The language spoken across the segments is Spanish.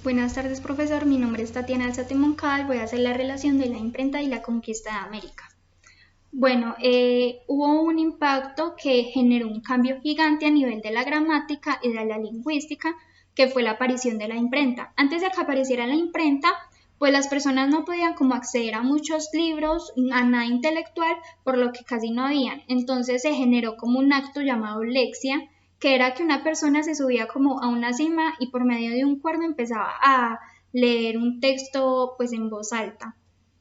Buenas tardes, profesor. Mi nombre es Tatiana Alzate Moncada. Voy a hacer la relación de la imprenta y la conquista de América. Bueno, hubo un impacto que generó un cambio gigante a nivel de la gramática y de la lingüística, que fue la aparición de la imprenta. Antes de que apareciera la imprenta, pues las personas no podían como acceder a muchos libros, a nada intelectual, por lo que casi no habían. Entonces se generó como un acto llamado lexia, que era que una persona se subía como a una cima y por medio de un cuerno empezaba a leer un texto pues en voz alta.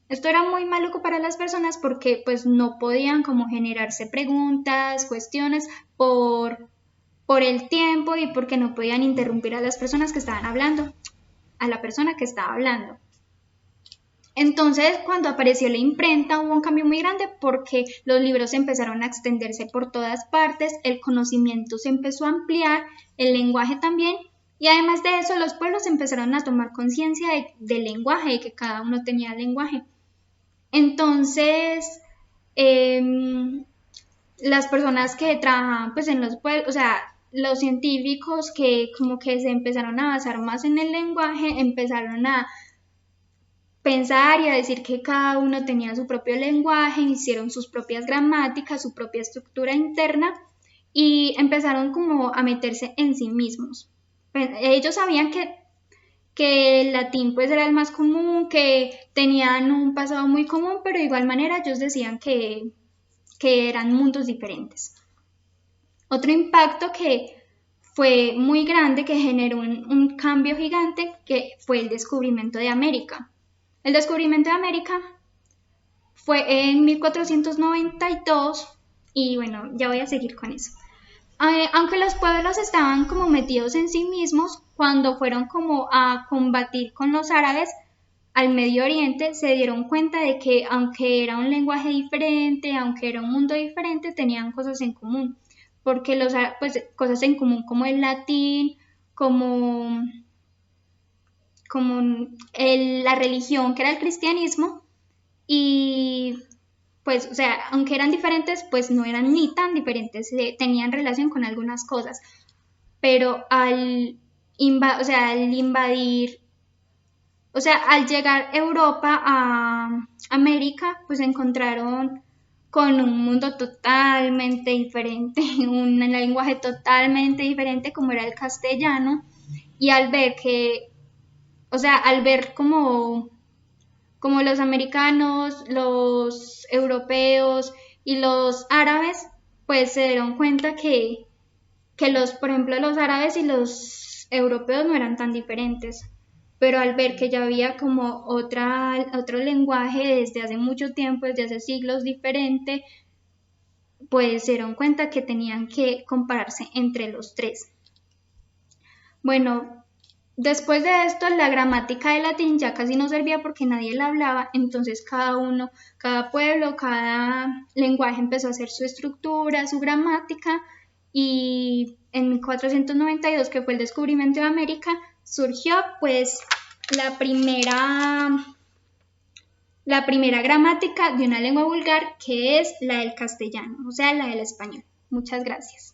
Esto era muy maluco para las personas porque pues no podían como generarse preguntas, cuestiones por el tiempo y porque no podían interrumpir a las personas que estaban hablando, a la persona que estaba hablando. Entonces, cuando apareció la imprenta, hubo un cambio muy grande porque los libros empezaron a extenderse por todas partes, el conocimiento se empezó a ampliar, el lenguaje también, y además de eso, los pueblos empezaron a tomar conciencia del lenguaje, de que cada uno tenía lenguaje. Entonces, las personas que trabajaban pues en los pueblos, o sea, los científicos que como que se empezaron a basar más en el lenguaje, empezaron a pensar y a decir que cada uno tenía su propio lenguaje, hicieron sus propias gramáticas, su propia estructura interna y empezaron como a meterse en sí mismos. Ellos sabían que el latín pues era el más común, que tenían un pasado muy común, pero de igual manera ellos decían que eran mundos diferentes. Otro impacto que fue muy grande, que generó un cambio gigante, que fue el descubrimiento de América. El descubrimiento de América fue en 1492 y bueno, ya voy a seguir con eso. Aunque los pueblos estaban como metidos en sí mismos, cuando fueron como a combatir con los árabes al Medio Oriente, se dieron cuenta de que aunque era un lenguaje diferente, aunque era un mundo diferente, tenían cosas en común, porque pues cosas en común como el latín, como la religión que era el cristianismo y pues, o sea, aunque eran diferentes, pues no eran ni tan diferentes, tenían relación con algunas cosas, pero al invadir, o sea, al llegar Europa a América, pues se encontraron con un mundo totalmente diferente, un lenguaje totalmente diferente como era el castellano, y al ver que, o sea, al ver como los americanos, los europeos y los árabes, pues se dieron cuenta que por ejemplo, los árabes y los europeos no eran tan diferentes, pero al ver que ya había como otro lenguaje desde hace mucho tiempo, desde hace siglos diferente, pues se dieron cuenta que tenían que compararse entre los tres. Bueno, después de esto, la gramática del latín ya casi no servía porque nadie la hablaba, entonces cada pueblo, cada lenguaje empezó a hacer su estructura, su gramática, y en 1492, que fue el descubrimiento de América, surgió pues la primera gramática de una lengua vulgar, que es la del castellano, o sea, la del español. Muchas gracias.